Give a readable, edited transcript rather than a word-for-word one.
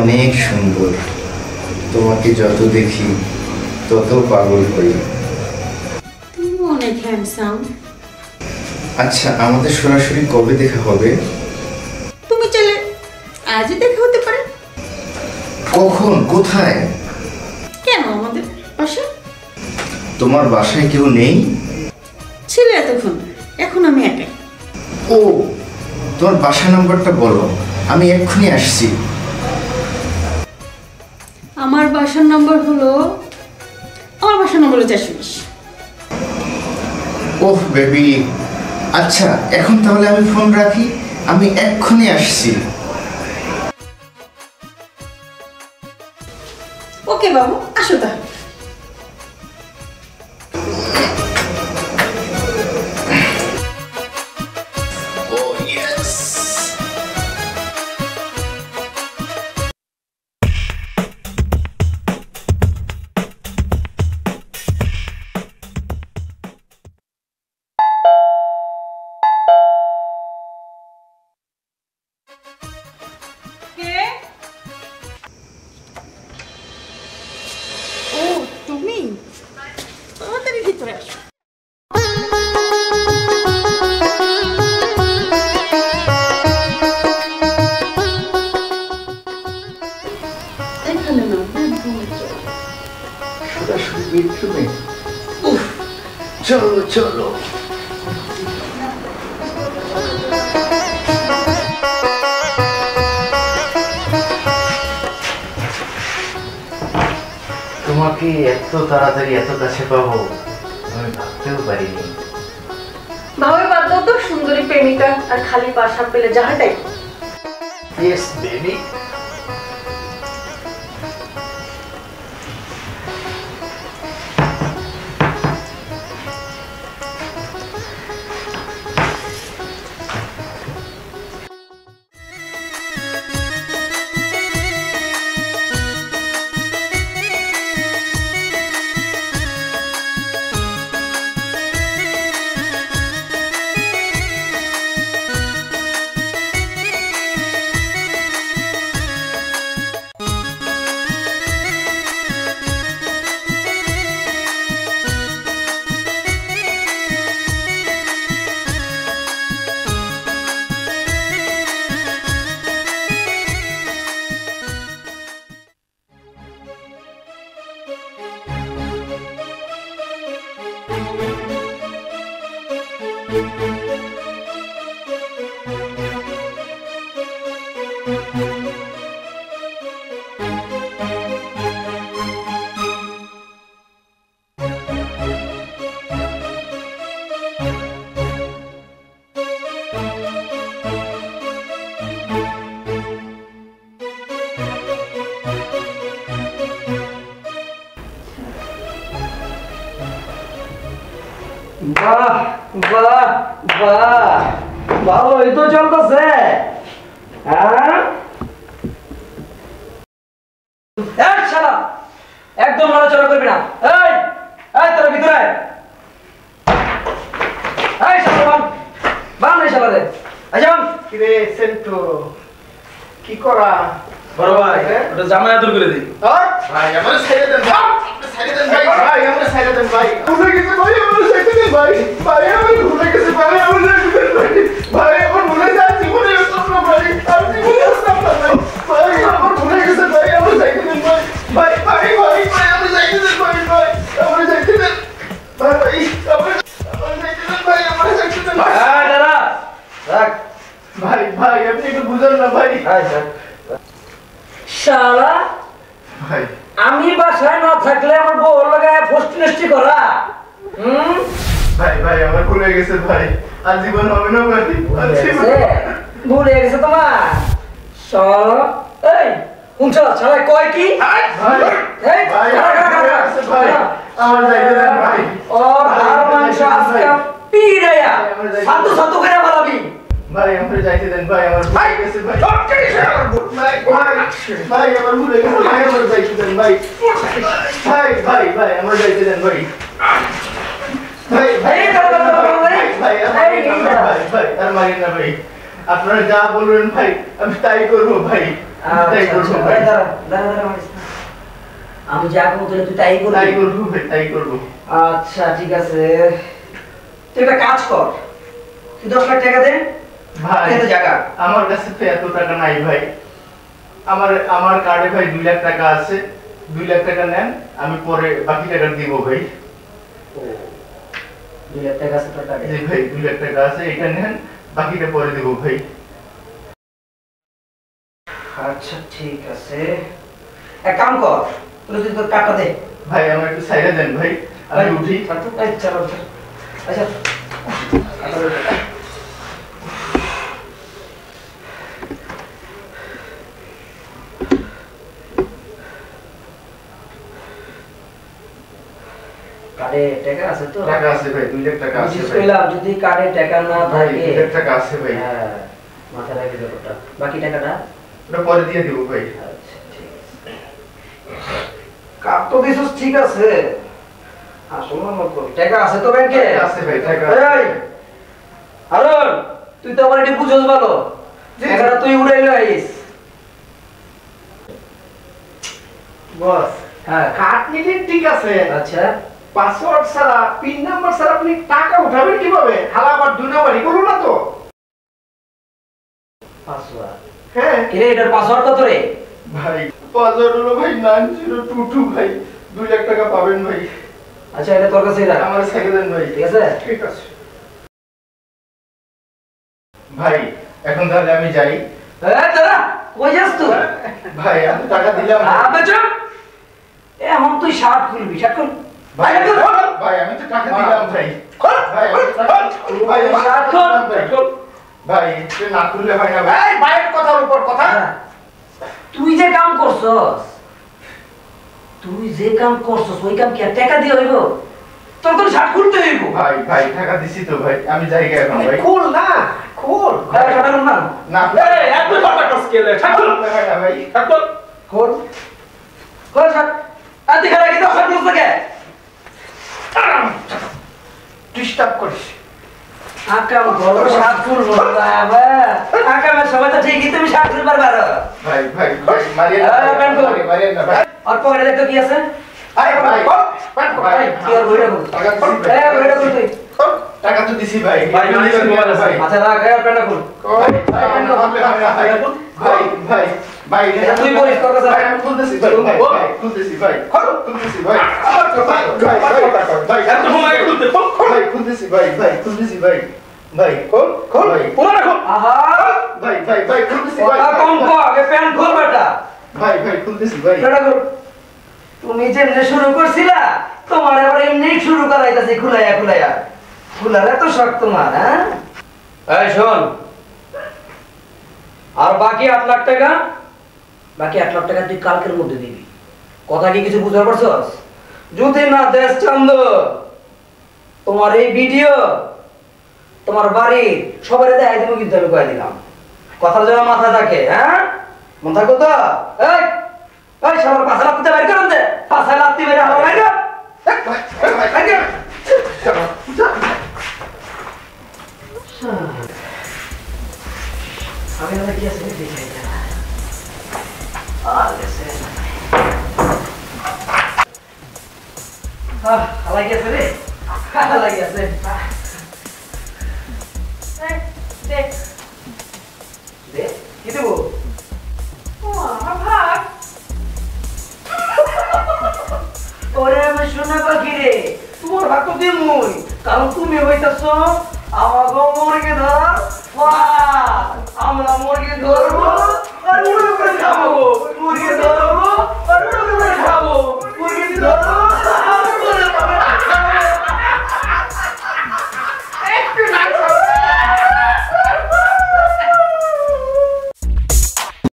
অনেক সুন্দর, তোমাকে যত দেখি তত পাগল হই। তুমি অনেক হ্যান্ডসাম। আচ্ছা, আমাদের সরাসরি কবে দেখা হবে? তুমি চাইলে আজই দেখা হতে পারে। কখন, কোথায়? কেন, আমাদের বাসা। তোমার বাসায় কেউ নেই? ছিল এতক্ষণ, এখন আমি একাই। ও, তোমার বাসা নাম্বারটা বলো, আমি এক্ষুনি আসছি। আমার বাসার নাম্বার হলো 420। ওহ বেবি, আচ্ছা এখন তাহলে আমি ফোন রাখি, আমি এক্ষুনি আসছি। ওকে বাবু, আসো তাহলে। ও তুমি, তাড়াতাড়ি ভিতরে আসো। এখানে না, সরাসরি বেডরুমে? উফ, চলো চলো। তোমাকে এত তাড়াতাড়ি এত কাছে পাবো আমি ভাবতেও পারিনি। ভাবে বাদ দাও তো, সুন্দরী প্রেমিকা আর খালি পাশা পেলে যাহাটাই। Yes baby. বাহ বাহ বাহ, ভালোই তো চলতেছে। হ্যাঁ শালা, একদম নড়াচড়া করবি না। এই এই তোর ভিতরে এই শালা, বান বান এই শালা রে। আইজাম কি রে সেন্টো, কি করা? বড় ভাই, ওটা জামাই আদর করে দেই। ভাই আমার সাইডে দেন, সাইডে দেন ভাই, ভাই আমার সাইডে দেন ভাই। ভুলে গেছে ভাই, আমার সাইডে দেন ভাই, ভাই আমার ভুলে গেছে ভাই, আমার সাইডে দেন ভাই, ভাই আমার ভুলে যাচ্ছি, ভুলে গেছে না ভাই, আর জীবনে আসতাম না ভাই, ভাই আমার ভুলে গেছে ভাই, আমার সাইডে দেন ভাই, ভাই ভাই ভাই ভাই আমার সাইডে দেন ভাই, ভাই আমার সাইডে দেন ভাই, ভাই আমার সাইডে দেন ভাই, আমার সাইডে দেন ভাই। এই দাদা রাখ ভাই ভাই আপনি একটু বুঝান না ভাই। শালা, ভাই আমি বাসায় না থাকলে আমার বউ লাগায় ফষ্টি নষ্টি করা। ভাই ভাই আমার ভুলে গেছে ভাই, আর জীবন হবে না ভাই, আর জীবন ভুলে গেছে তোমার। শালা এই উনচা শালা কয় কি? ভাই এই ভাই ভাই আমার যাইতে দেন ভাই, ওর হাড় মাংস আজকে পিড়াইয়া সাধু সাধু করে বলাবি। ভাই আমার যাইতে দেন ভাই, আমার ভুলে গেছে ভাই, ভাই ভাই আমার ভুলে গেছে ভাই, আমার যাইতে দেন ভাই, ভাই ভাই ভাই আমার যাইতে দেন ভাই, ভাই ভাই ভাই ভাই ভাই আর মারেন না ভাই, আপনারা যা বলবেন ভাই আমি তাই করবো ভাই, তাই করবো ভাই। আমি যা করবো তুই তাই করবি? তাই করবো ভাই, তাই করবো। আচ্ছা ঠিক আছে, তুই একটা কাজ কর, তুই 10 লাখ টাকা দে ভাই এত জায়গা। আমার কাছে তো এত টাকা নাই ভাই। আমার কার্ডে ভাই 2 লাখ টাকা আছে। 2 লাখ টাকা নেন, আমি পরে বাকি টাকা দিব ভাই। 2 লাখ টাকা আছে তোর কার্ডে? জি ভাই 2 লাখ টাকা আছে, এটা নেন, বাকিটা পরে দিব ভাই। আচ্ছা ঠিক আছে, এক কাম কর, তুই তোর কার্ডটা দে। ভাই আমার একটু সাইডে দেন ভাই, আমি উঠি। আচ্ছা আচ্ছা কার্ডে টাকা আছে তো? টাকা আছে ভাই, 2 লাখ টাকা আছে ভাই। কইলাম যদি কার্ডে টাকা না ভাই থাকে 2 লাখ টাকা আছে ভাই। হ্যাঁ মাথা রাখি ব্যাপারটা, বাকি টাকাটা ওটা পরে দিয়ে দিব ভাই। আচ্ছা ঠিক আছে, কার্ড তো দিছস ঠিক আছে, আসলে মত টাকা আছে তো ব্যাংকে? টাকা আছে ভাই, টাকা এই আছে। আরন তুই তো আমার এটা বুঝছ ভালো, টাকাটা তুই উড়াইলে আইস। বস হ্যাঁ কার্ড নিলেন ঠিক আছে, আচ্ছা পাসওয়ার্ড ছাড়া পিন নাম্বার ছাড়া আপনি টাকা উঠাবেন কিভাবে? হালা আবার 2 নাম্বারই করলো না তো? পাসওয়ার্ড হ্যাঁ কিরে এটার পাসওয়ার্ড কত রে? ভাই পাসওয়ার্ড হলো ভাই 9022 ভাই। 2 লাখ টাকা পাবেন ভাই। আচ্ছা এটা তোর কাছেই রাখ, আমার সাইডে দেন ভাই। ঠিক আছে? ঠিক আছে। ভাই এখন তাহলে আমি যাই। এই দাদা কই যাস তুই? ভাই আমি টাকা দিলাম। আবে চুপ, এখন তুই শার্ট খুলবি, শার্ট খুল। ভাই ভাই আমি তো টাকা দিলাম ভাই। ভাই আমি তো টাকা ভাই আমি শার্ট টাকা খুল। দিলাম ভাই। ভাই তুই না খুললে হয় না ভাই। এই ভাইয়ের কথার উপর কথা। তুই যে কাম করছস, ওই কাম কি আর টাকা দিয়ে হইব? তোর তো শার্ট খুলতে হইব। ভাই ভাই টাকা দিছি তো ভাই, আমি যাই গে এখন ভাই। খোল না, খোল। এই শার্ট খুল না, না এই এত কথা কস কেলে? ঠাকুর হয় না ভাই। ঠাকুর খোল খোল শার্ট। আর দেখা রাখি তো শার্ট খুলছ কে? ডিস্টার্ব করিস। আকাম বড় শার্ট খুলবো না আবে। আকামের সময় তো ঠিকই তুমি শার্ট খুলবার পারো। ভাই ভাই ভাই মারিয়ে না এই, প্যান্ট খোল। মারিয়ে না ভাই। আর পকেটে দেখতো কি আছে? আরে ভাই প্যান্ট ভাই কি আর বইটা খুল। টাকা দিছি ভাই। এই বইটা খুল তুই। টাকা তো দিছি ভাই। ভাই, মারিয়ে না ভাই। আচ্ছা রাখ, এই প্যান্টটা খুল। ভাই ভাই না হবে না ভাই। ভাই ভাই ভাই তুই বলিস তোর কাছে। ভাই আমি খুলতেছি ভাই। ভাই খুলতেছি ভাই। খুলতেছি ভাই। ভাই ভাই এত সময় খুলতে ভাই খুলতেছি ভাই। ভাই খুলতেছি ভাই। ভাই খোল খোল ভাই। পুরো রাখো। আহা ভাই ভাই ভাই খুলতেছি ভাই। কথা কম কর, আগে প্যান্ট খোল বেটা। ভাই ভাই খুলতেছি ভাই। প্যান্টটা খোল। তুমি যেমনি শুরু করছিলা, তোমার এবার এমনি শুরু করাইতাছি খুলাইয়া খুলাইয়া। খুলার এত শখ তোমার, হ্যাঁ? এই শোন, আর বাকি 8 লাখ টাকা, বাকি 8 লাখ টাকা তুই কালকের মধ্যে দিবি। কথা কি কিছু বুঝতে পারছস? যদি না দেশ চান্দ, তোমার এই ভিডিও তোমার বাড়ি সবারই দেখাই দেবো, কিন্তু আমি কয়ে দিলাম। কথার যেন মাথা থাকে, হ্যাঁ? মন থাকো তো? এই এই সবার পাশা লাত্তিতে বাইর করুন দে। পাশা লাত্তি বেরে আমার বাইর কর। বাইর কর। আমি না কি আছে দেখি না। আর গেছে। হালাই গেছে রে। হালাই গেছে। দেখ দে, কি দেবো? ও আমার ভাগ। ওরে আমি শোনা পাখি রে, তোমার ভাগ তো দিমুই, কারণ তুমি হইতাছ আমাকে মুরগি ধর, আমরা মুরগি ধরবো